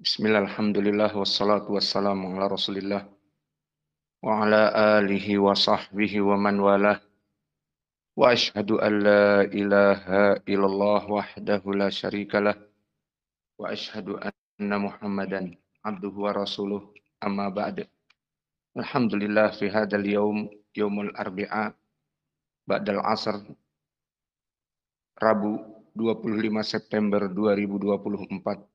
Bismillah, alhamdulillah, wassalatu wassalamu ala rasulillah wa ala alihi wa sahbihi wa man walah wa ashhadu an la ilaha illallah wahdahu la syarikalah wa ashhadu anna muhammadan abduhu wa rasuluh amma ba'd. Alhamdulillah fi hadzal yaum yaumul arbi'a ba'dal asr Rabu 25 September 2024.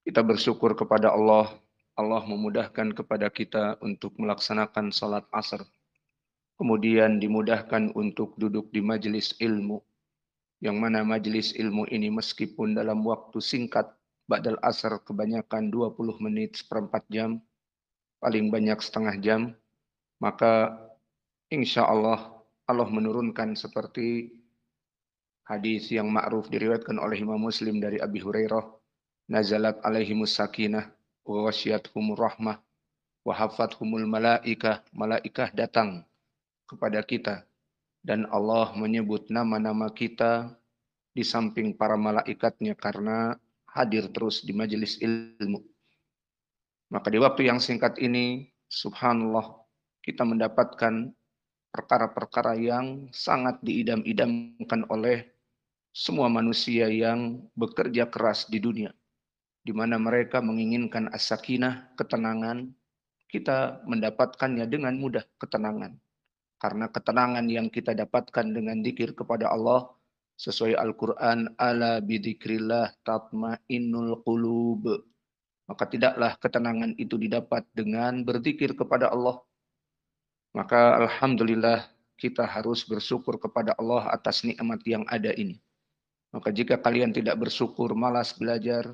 Kita bersyukur kepada Allah. Allah memudahkan kepada kita untuk melaksanakan salat asar. Kemudian dimudahkan untuk duduk di majelis ilmu. Yang mana majelis ilmu ini meskipun dalam waktu singkat, ba'dal asar kebanyakan 20 menit seperempat jam, paling banyak setengah jam, maka insya Allah Allah menurunkan seperti hadis yang ma'ruf diriwayatkan oleh Imam Muslim dari Abi Hurairah, nazalat alaihimus sakinah wa wasyiathumur rahmah wa hafathumul malaikah, malaikah datang kepada kita dan Allah menyebut nama-nama kita di samping para malaikatnya karena hadir terus di majelis ilmu. Maka di waktu yang singkat ini subhanallah kita mendapatkan perkara-perkara yang sangat diidam-idamkan oleh semua manusia yang bekerja keras di dunia, di mana mereka menginginkan as-sakinah, ketenangan. Kita mendapatkannya dengan mudah, ketenangan. Karena ketenangan yang kita dapatkan dengan zikir kepada Allah sesuai Al-Quran, ala bidzikrillah tatmainnul qulub. Maka tidaklah ketenangan itu didapat dengan berzikir kepada Allah. Maka alhamdulillah kita harus bersyukur kepada Allah atas nikmat yang ada ini. Maka jika kalian tidak bersyukur, malas belajar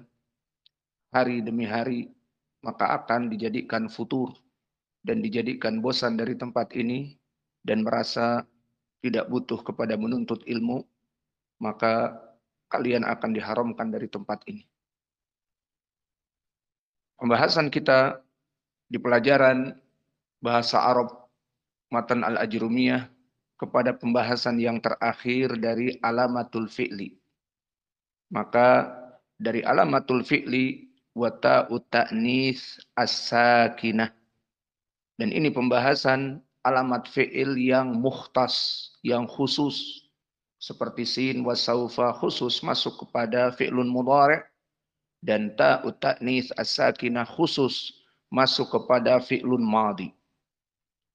hari demi hari, maka akan dijadikan futur dan dijadikan bosan dari tempat ini dan merasa tidak butuh kepada menuntut ilmu, maka kalian akan diharamkan dari tempat ini. Pembahasan kita di pelajaran bahasa Arab Matan Al-Ajrumiyah kepada pembahasan yang terakhir dari alamatul fi'li. Maka dari alamatul fi'li wa ta'ut ta'nis as-sakinah. Dan ini pembahasan alamat fi'il yang mukhtas, yang khusus. Seperti sin wa saufa khusus masuk kepada fi'lun mudhari'. Dan ta'ut ta'nis as-sakinah khusus masuk kepada fi'lun madhi.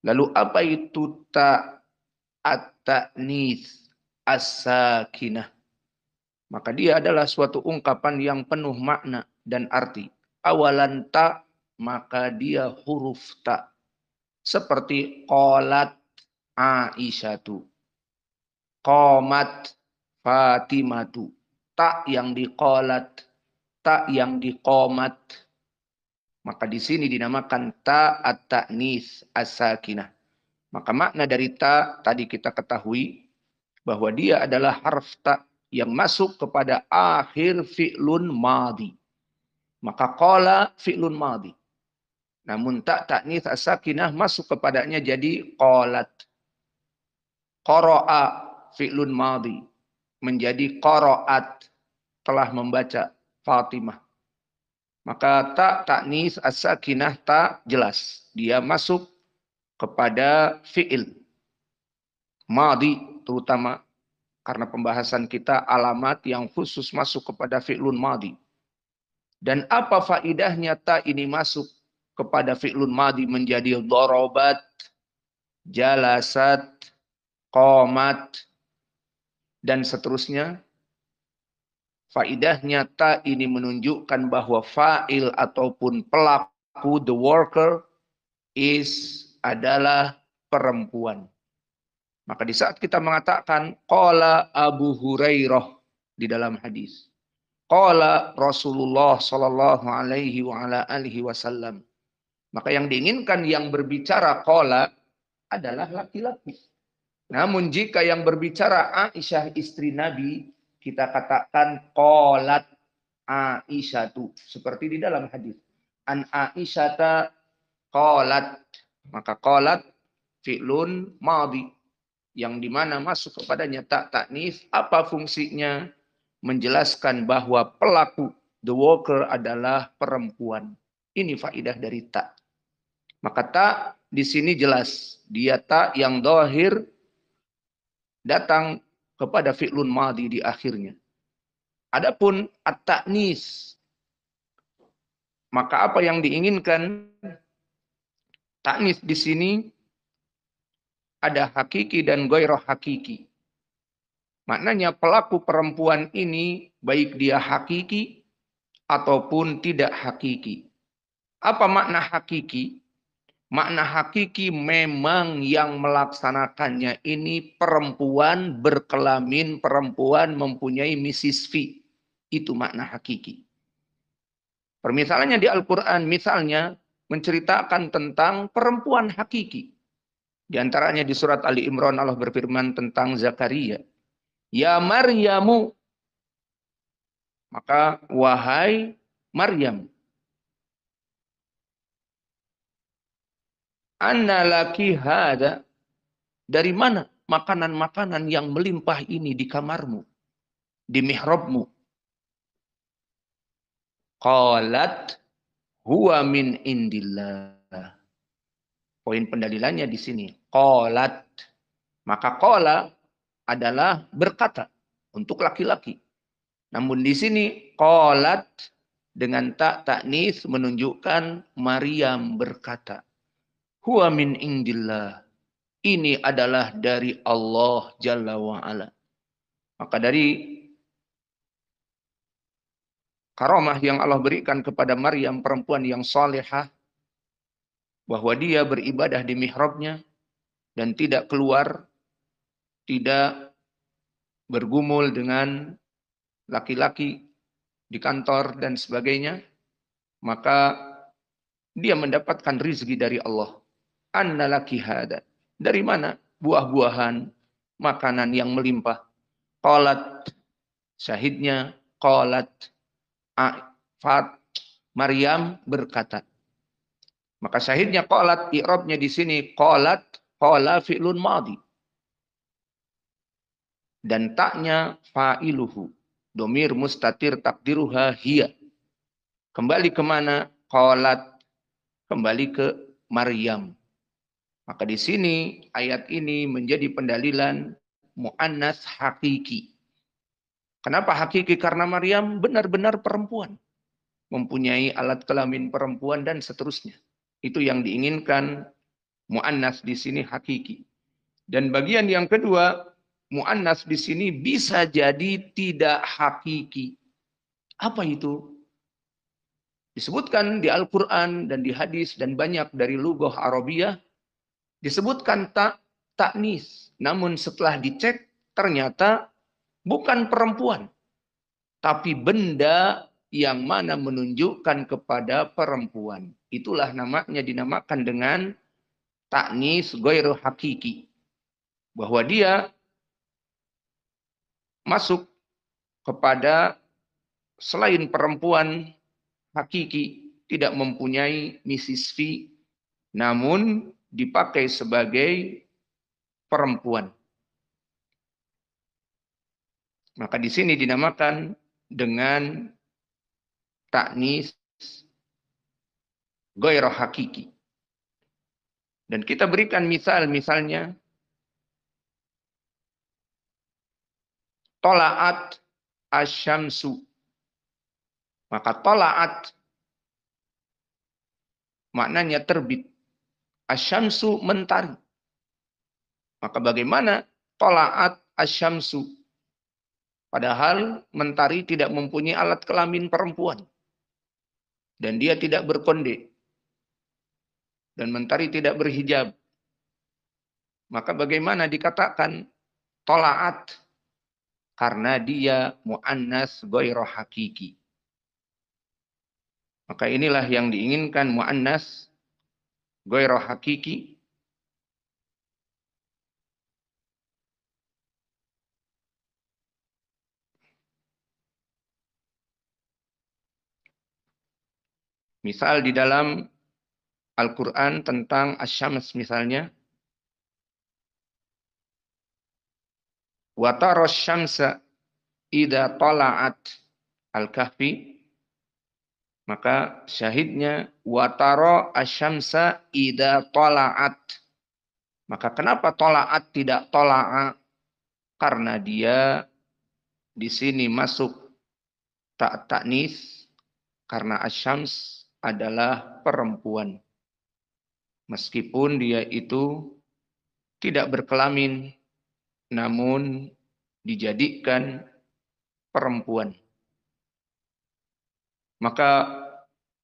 Lalu apa itu ta'at-ta'nis as-sakinah? Maka dia adalah suatu ungkapan yang penuh makna dan arti. Awalan ta, maka dia huruf ta. Seperti qalat Aisyatu, qamat Fatimatu. Ta yang diqalat, ta yang diqamat. Maka di sini dinamakan ta at-ta'nis as-sakinah. Maka makna dari ta tadi kita ketahui bahwa dia adalah harf ta yang masuk kepada akhir fi'lun madhi. Maka qala fi'lun madhi. Namun tak ta'nits as-sakinah masuk kepadanya jadi qalat. Qara'a fi'lun madhi menjadi qara'at, telah membaca Fatimah. Maka tak ta'nits as-sakinah tak jelas. Dia masuk kepada fi'il madhi terutama karena pembahasan kita alamat yang khusus masuk kepada fi'lun madhi. Dan apa faidahnya ta ini masuk kepada fi'lun madhi menjadi dorobat, jalasat, qomat, dan seterusnya. Faidahnya ta ini menunjukkan bahwa fa'il ataupun pelaku, the worker, adalah perempuan. Maka di saat kita mengatakan qala Abu Hurairah di dalam hadis, qala Rasulullah sallallahu alaihi wa ala alihi wasallam, maka yang diinginkan yang berbicara qala adalah laki-laki. Namun jika yang berbicara Aisyah istri Nabi, kita katakan qalat Aisyatu, seperti di dalam hadis. An Aisyata qalat, maka qalat fi'lun madhi yang dimana masuk kepadanya tak ta'nis. Apa fungsinya? Menjelaskan bahwa pelaku, The walker adalah perempuan. Ini faidah dari ta. Maka ta di sini jelas. Dia ta yang dohir datang kepada fi'lun madhi di akhirnya. Adapun at-ta'nis, maka apa yang diinginkan? Ta'nis di sini ada hakiki dan goiroh hakiki. Maknanya pelaku perempuan ini baik dia hakiki ataupun tidak hakiki. Apa makna hakiki? Makna hakiki memang yang melaksanakannya ini perempuan berkelamin, perempuan mempunyai Mrs. V. Itu makna hakiki. Permisalannya di Al-Quran, misalnya menceritakan tentang perempuan hakiki. Di antaranya di surat Ali Imran Allah berfirman tentang Zakaria. Ya Maryamu, maka wahai Maryam, anna laki hada, dari mana makanan-makanan yang melimpah ini di kamarmu, di mihrabmu? Qalat huwa min indillah. Poin pendalilannya di sini. Qalat. Maka qala adalah berkata untuk laki-laki. Namun di sini qalat dengan tak taknis menunjukkan Maryam berkata. Huwa min indillah. Ini adalah dari Allah Jalla wa'ala. Maka dari karamah yang Allah berikan kepada Maryam, perempuan yang salihah, bahwa dia beribadah di mihrabnya dan tidak keluar, tidak bergumul dengan laki-laki di kantor dan sebagainya, maka dia mendapatkan rizki dari Allah. Anna laki hada. Dari mana? Buah-buahan, makanan yang melimpah. Qalat, syahidnya, qalat, Fat, Maryam berkata. Maka syahidnya qalat, i'rabnya di sini qalat, qala fi'lun madhi. Dan taknya fa'iluhu. Domir mustatir takdiruha hiya. Kembali kemana? Qalat. Kembali ke Maryam. Maka di sini ayat ini menjadi pendalilan mu'annas hakiki. Kenapa hakiki? Karena Maryam benar-benar perempuan. Mempunyai alat kelamin perempuan dan seterusnya. Itu yang diinginkan mu'annas di sini hakiki. Dan bagian yang kedua, mu'annas di sini bisa jadi tidak hakiki. Apa itu? Disebutkan di Al-Quran dan di hadis dan banyak dari lughah Arabiyah disebutkan taknis. Namun setelah dicek ternyata bukan perempuan. Tapi benda yang mana menunjukkan kepada perempuan. Itulah namanya dinamakan dengan taknis ghairu hakiki. Bahwa dia masuk kepada selain perempuan hakiki, tidak mempunyai Mrs. V, namun dipakai sebagai perempuan. Maka di sini dinamakan dengan taknis ghairu hakiki. Dan kita berikan misalnya tola'at asyamsu. Maka tola'at maknanya terbit. Asyamsu mentari. Maka bagaimana tola'at asyamsu? Padahal mentari tidak mempunyai alat kelamin perempuan. Dan dia tidak berkonde. Dan mentari tidak berhijab. Maka bagaimana dikatakan tola'at? Karena dia mu'annas ghairu hakiki. Maka inilah yang diinginkan mu'annas ghairu hakiki. Misal di dalam Al-Quran tentang asyams misalnya. Wa taras syamsa idza tala'at. Al-Kahfi Maka syahidnya wataro asyamsa ida tola'at. Maka kenapa tola'at tidak tola'a? Karena dia di sini masuk tak taknis, karena asyams adalah perempuan. Meskipun dia itu tidak berkelamin, namun dijadikan perempuan. Maka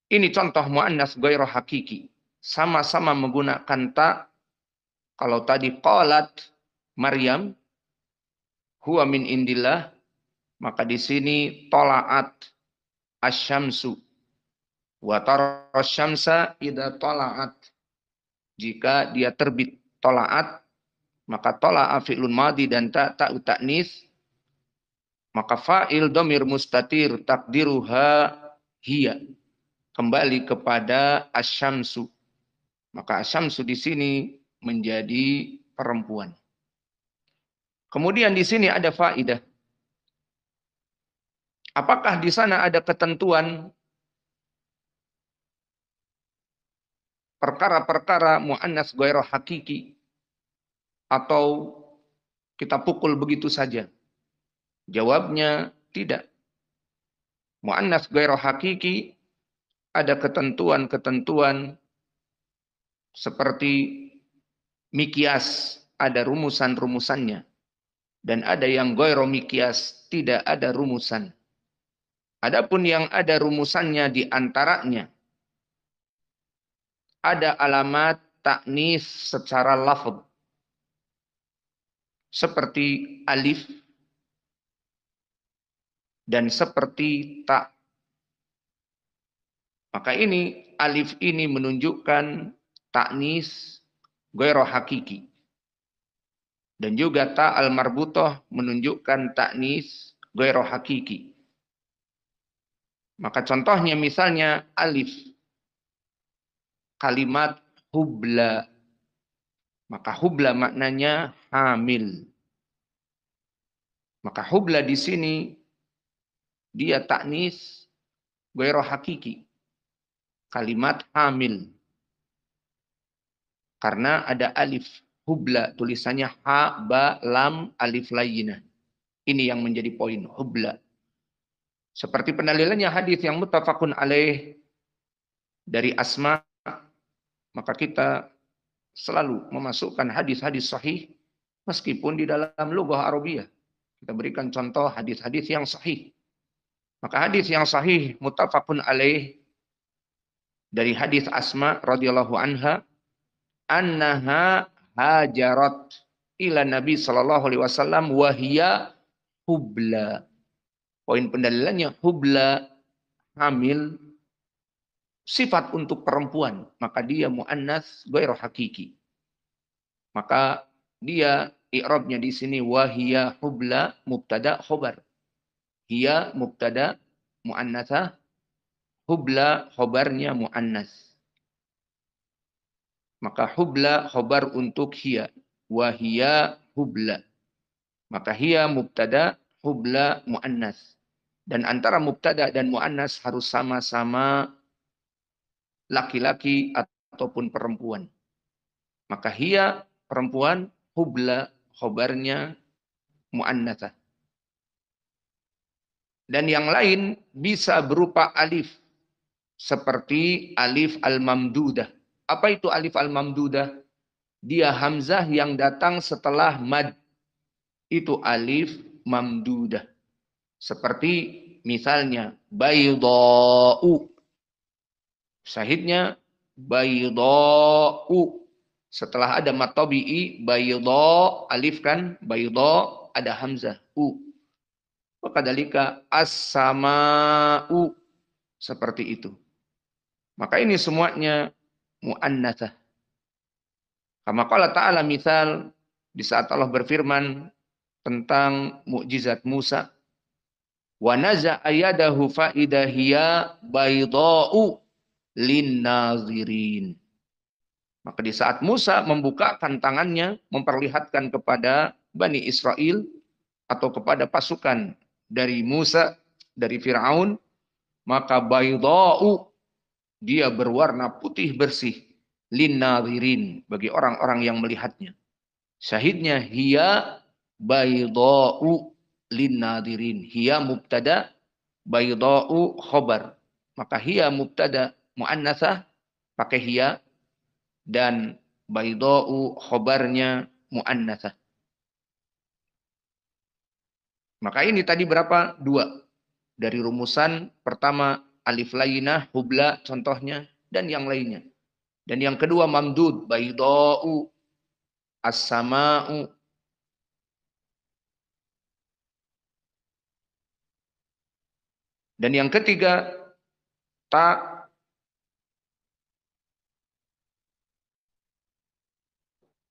ini contoh mu'annas ghairu hakiki. Sama-sama menggunakan ta. Kalau tadi qalat Maryam huwa min indillah, maka di sini tola'at asyamsu wa tara syamsa idza tola'at. Jika dia terbit tola'at, maka tola'a fi'lun madi dan ta'u ta'nis, maka fa'il dhamir mustatir takdiruha hiya, kembali kepada asyamsu. Maka asyamsu di sini menjadi perempuan. Kemudian di sini ada faidah. Apakah di sana ada ketentuan perkara-perkara mu'annas ghairu hakiki, atau kita pukul begitu saja? Jawabnya tidak. Mu'annas ghairu hakiki ada ketentuan-ketentuan seperti mikias, ada rumusan-rumusannya. Dan ada yang ghairu mikias, tidak ada rumusan. Adapun yang ada rumusannya di antaranya ada alamat taknis secara lafaz seperti alif dan seperti ta. Maka ini alif ini menunjukkan taknis ghairu hakiki. Dan juga ta al-marbutoh menunjukkan taknis ghairu hakiki. Maka contohnya misalnya alif. Kalimat hubla. Maka hubla maknanya hamil. Maka hubla di sini dia taknis ghairu hakiki. Kalimat hamil. Karena ada alif. Hubla tulisannya ha, ba, lam, alif layyinah. Ini yang menjadi poin hubla. Seperti pendalilannya hadis yang muttafaqun alaih dari Asma, maka kita selalu memasukkan hadis-hadis sahih meskipun di dalam lughah Arabiyah. Kita berikan contoh hadis-hadis yang sahih. Maka hadis yang sahih muttafaqun alaih dari hadis Asma radhiyallahu anha, annaha hajarat ila Nabi sallallahu alaihi wasallam wa hiya hubla. Poin pendalilannya hubla, hamil, sifat untuk perempuan, maka dia muannas ghairu hakiki. Maka dia i'rabnya di sini wahiya hubla mubtada khobar. Hiya mubtada muannasah, hubla khobarnya muannas. Maka hubla khobar untuk hiya, wahiya hubla. Maka hiya mubtada, hubla muannas. Dan antara mubtada dan muannas harus sama-sama laki-laki ataupun perempuan. Maka hiya perempuan, hubla khobarnya muannasah. Dan yang lain bisa berupa alif. Seperti alif al-mamdudah. Apa itu alif al-mamdudah? Dia hamzah yang datang setelah mad. Itu alif mamdudah. Seperti misalnya bayda'u. Syahidnya bayda'u. Setelah ada mad tabi'i bayda, alif kan, bayda ada hamzah u. Wakadhalika as-sama'u, seperti itu. Maka ini semuanya muannatsah. Kama qala ta'ala, misal di saat Allah berfirman tentang mukjizat Musa, wa naza'a yadahu fa idza hiya bayda'u lin-nazirin. Maka di saat Musa membukakan tangannya, memperlihatkan kepada Bani Israel atau kepada pasukan dari Musa, dari Fir'aun, Maka baydha'u, dia berwarna putih bersih. Linnadhirin, bagi orang-orang yang melihatnya. Syahidnya hiya baydha'u linnadhirin. Hiya mubtada, baydha'u khobar. Maka hiya mubtada muannasah pakai hiya, dan baydha'u khobarnya muannasah. Maka ini tadi berapa? 2. Dari rumusan pertama alif lainah, hubla contohnya, dan yang lainnya. Dan yang kedua mamdud, baydha'u, as-sama'u. Dan yang ketiga ta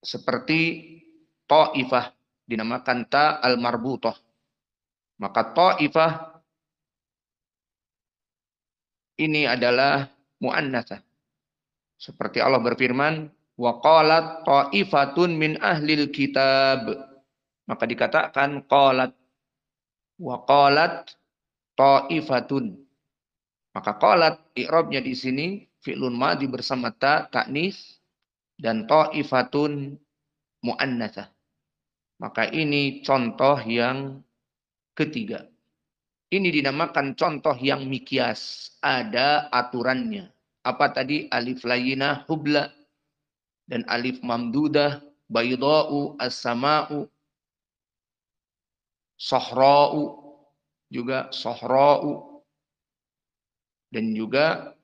seperti ta'ifah, dinamakan ta al-marbutah. Maka ta'ifah ini adalah muannasah. Seperti Allah berfirman, wa qalat ta'ifatun min ahlil kitab. Maka dikatakan qalat, wa qalat ta'ifatun. Maka qalat i'rabnya di sini fi'lun madhi bersama ta ta'nis, dan ta'ifatun muannasah. Maka ini contoh yang ketiga. Ini dinamakan contoh yang mikias. Ada aturannya. Apa tadi? Alif layinah hubla. Dan alif mamdudah, baydha'u, as-sama'u, sohra'u, juga sohra'u. Dan juga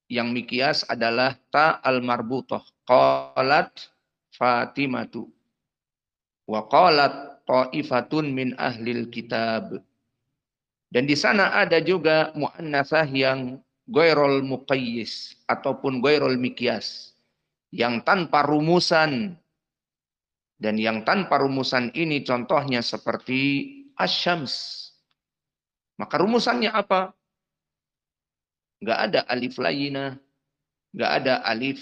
yang mikias adalah ta al-marbutah. Qalat Fatimatu. Wa qalat ta'ifatun min ahlil kitab. Dan di sana ada juga muannasah yang ghairul muqayyis ataupun ghairul mikyas, yang tanpa rumusan. Dan yang tanpa rumusan ini contohnya seperti asyams. Maka rumusannya apa? Enggak ada alif layinah, enggak ada alif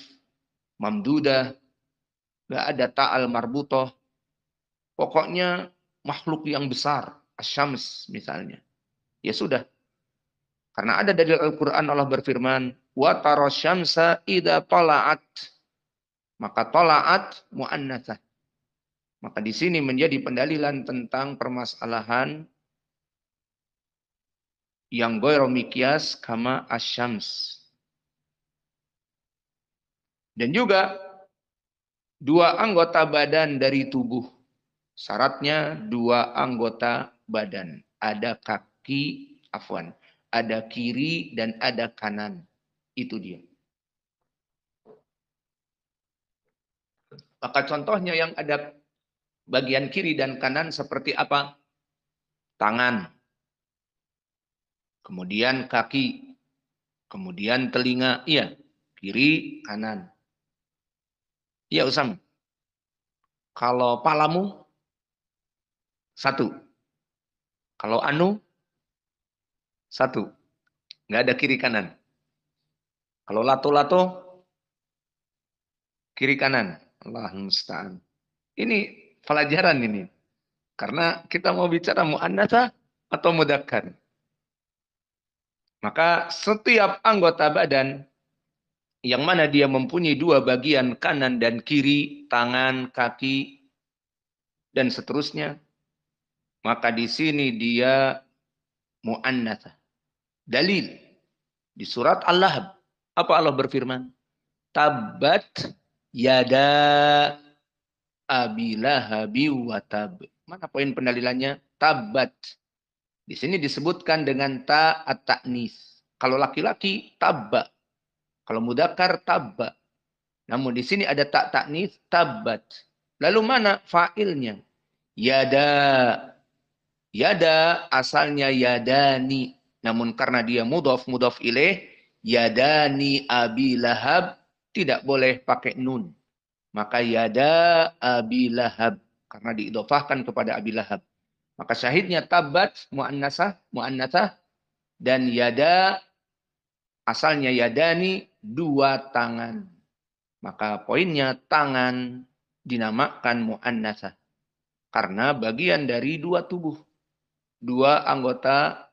mamdudah, enggak ada ta'al marbutoh. Pokoknya makhluk yang besar, asyams misalnya. Ya sudah. Karena ada dari Al-Quran Allah berfirman, wa tarasyamsa idza tala'at. Maka tala'at muannasah. Maka di sini menjadi pendalilan tentang permasalahan yang ghairu mikyas kama asyams. Dan juga 2 anggota badan dari tubuh. Syaratnya 2 anggota badan. Ada kaki, afwan. Ada kiri dan ada kanan. Itu dia. Maka contohnya yang ada bagian kiri dan kanan seperti apa? Tangan. Kemudian kaki. Kemudian telinga. Iya. Kiri, kanan. Iya Usam. Kalau palamu, 1. Kalau anu, 1. Nggak ada kiri kanan. Kalau lato-lato, kiri kanan. Allah musta'an. Ini pelajaran ini. Karena kita mau bicara muannatsa atau mudzakkar. Maka setiap anggota badan yang mana dia mempunyai 2 bagian kanan dan kiri, tangan, kaki, dan seterusnya, maka di sini dia muannatsa. Dalil di surat Al-Lahab. Apa Allah berfirman? Tabbat yada abi lahabi wa tab. Mana poin pendalilannya? Tabbat. Di sini disebutkan dengan ta at-ta'nis. Kalau laki-laki tabba. Kalau mudzakkar tabba. Namun di sini ada ta ta'nis tabbat. Lalu mana fa'ilnya? Yada. Yada asalnya yadani. Namun karena dia mudhaf ilaih, yadani abi lahab, tidak boleh pakai nun. Maka yada abi lahab. Karena diidhofahkan kepada abi lahab. Maka syahidnya tabat muannasah. Dan yada asalnya yadani, 2 tangan. Maka poinnya tangan dinamakan muannasah. Karena bagian dari 2 tubuh. 2 anggota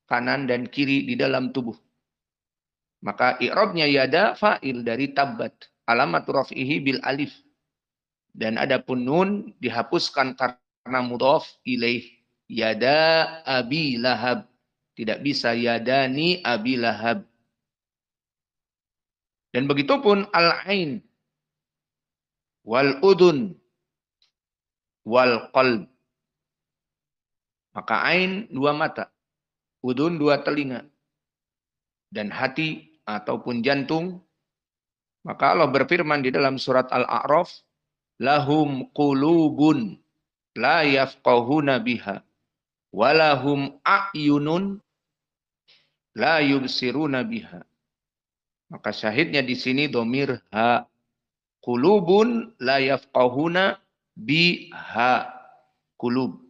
kanan dan kiri di dalam tubuh. Maka i'rabnya yada fa'il dari tabbat. Alamat raf'ihi bil alif. Dan adapun nun dihapuskan karena mudhaf ilaih. Yada abi lahab. Tidak bisa yadani abi lahab. Dan begitu pun al-ain wal udun wal qalb. Maka ain dua mata, udun dua telinga, dan hati ataupun jantung. Maka Allah berfirman di dalam surat Al-A'raf, lahum qulubun la yafqahuna biha, walahum a'yunun la yubsiruna biha. Maka syahidnya di sini domir ha. Qulubun la yafqahuna biha. Qulub.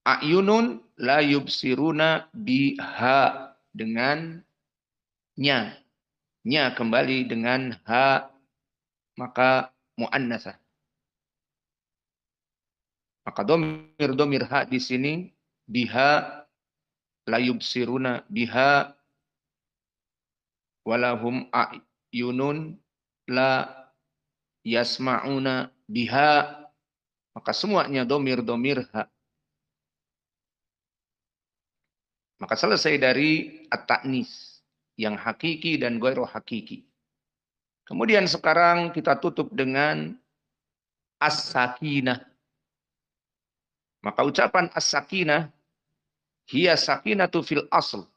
A'yunun la yubsiruna biha. Dengan nya. Nya kembali dengan ha. Maka mu'annasah. Maka domir ha di sini biha la yubsiruna biha walahum a'yunun la yasma'una biha. Maka semuanya domir ha. Maka selesai dari at-ta'nis yang hakiki dan ghairu hakiki. Kemudian sekarang kita tutup dengan as-sakinah. Maka ucapan as-sakinah hiya sakinatu fil asl.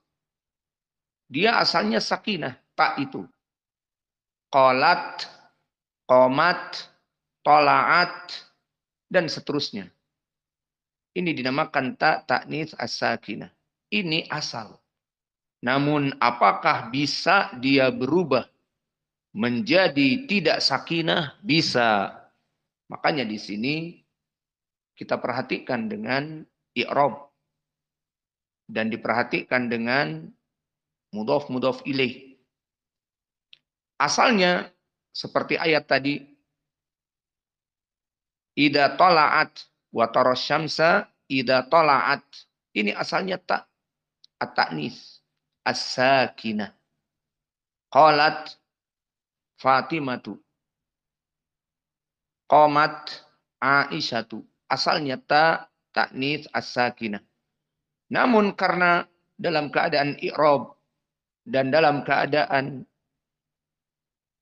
Dia asalnya sakinah, tak itu. Qalat, qomat, tolaat, dan seterusnya. Ini dinamakan tak ta'nis as-sakinah. Ini asal. Namun apakah bisa dia berubah menjadi tidak sakinah? Bisa. Makanya di sini kita perhatikan dengan i'rab dan diperhatikan dengan mudhaf ilaih. Asalnya seperti ayat tadi, ida tola'at wa syamsa ida tola'at. Ini asalnya tak at-ta'nis as-sakinah. Qalat Fatimatu. Qamat Aisyatu. Asalnya ta ta'nis as-sakinah. Namun karena dalam keadaan i'rab dan dalam keadaan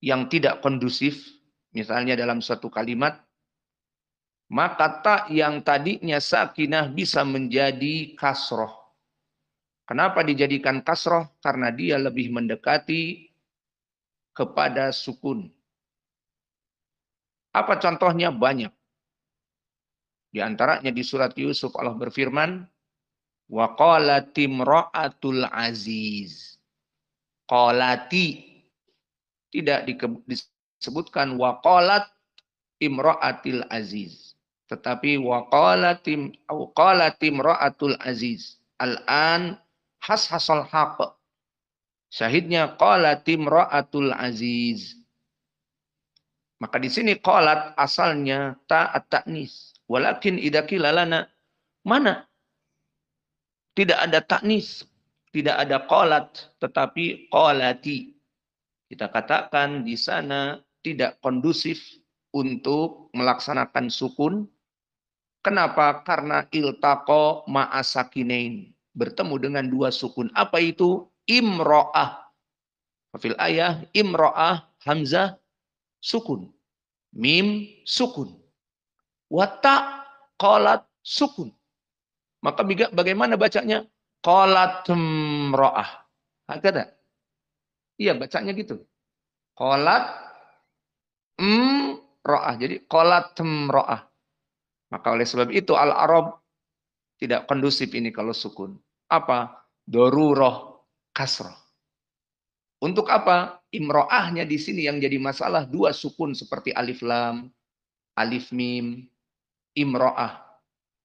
yang tidak kondusif, misalnya dalam suatu kalimat, maka ta yang tadinya sakinah bisa menjadi kasroh. Kenapa dijadikan kasroh? Karena dia lebih mendekati kepada sukun. Apa contohnya? Banyak. Di antaranya di surat Yusuf Allah berfirman, wa qalatimra'atul aziz. Qalati. Tidak disebutkan wa qalat imra'atil aziz. Tetapi wa qalatimra'atul aziz. Al-an hashasal haq. Syahidnya qalatimra'atul aziz. Maka di sini qalat asalnya ta at-ta'nis. Walakin idza qila lana, mana? Tidak ada ta'nis, tidak ada qalat, tetapi qalati. Kita katakan di sana tidak kondusif untuk melaksanakan sukun. Kenapa? Karena iltaqo ma'asakinain. Bertemu dengan dua sukun. Apa itu? Imro'ah. Fil ayah imro'ah hamzah sukun. Mim sukun. Wata qalat sukun. Maka bagaimana bacanya? Qalat imro'ah. Hakada. Iya bacanya gitu. Qalat imro'ah. Jadi qalat imro'ah. Maka oleh sebab itu al-Arab tidak kondusif ini kalau sukun. Apa? Daruroh kasroh. Untuk apa? Imro'ahnya di sini yang jadi masalah dua sukun seperti alif lam, alif mim, imro'ah.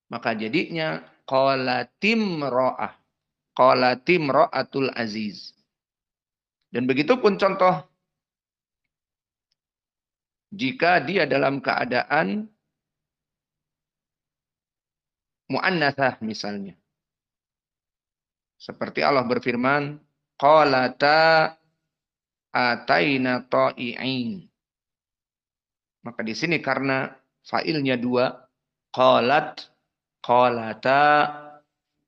Maka jadinya qalatimro'ah. Qalatimro'atul aziz. Dan begitu pun contoh jika dia dalam keadaan mu'annatsah misalnya. Seperti Allah berfirman, qalata ataina ta'i'in. Maka di sini karena failnya dua, qalat, qalata,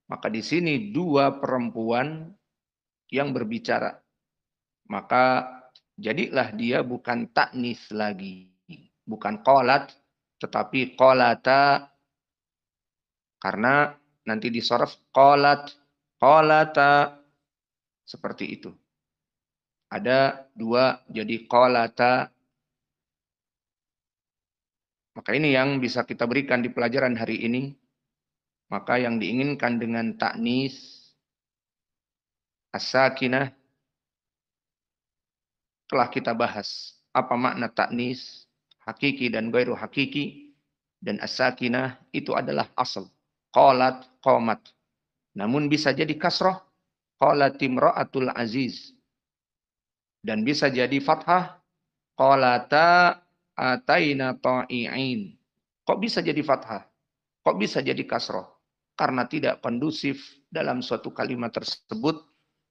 maka di sini dua perempuan yang berbicara. Maka jadilah dia bukan taknis lagi. Bukan qalat, tetapi qalata. Karena nanti disorot qalat, qalata. Seperti itu. Ada dua jadi qalata. Maka ini yang bisa kita berikan di pelajaran hari ini. Maka yang diinginkan dengan taknis as-sakinah telah kita bahas. Apa makna taknis hakiki dan gairu hakiki. Dan as-sakinah itu adalah asal. Qalat, qamat. Namun bisa jadi kasroh. Qalat imra'atul aziz. Dan bisa jadi fathah. Qalata ataina ta'i'in. Kok bisa jadi fathah? Kok bisa jadi kasroh? Karena tidak kondusif dalam suatu kalimat tersebut.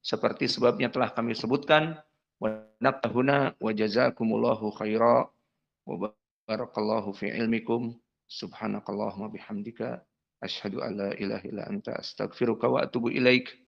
Seperti sebabnya telah kami sebutkan. Wa naqtahuna wa jazakumullahu khaira. Wa barakallahu fi ilmikum. Subhanakallahumma bihamdika. Asyhadu an la ilaha illa anta astaghfiruka wa atubu ilaik.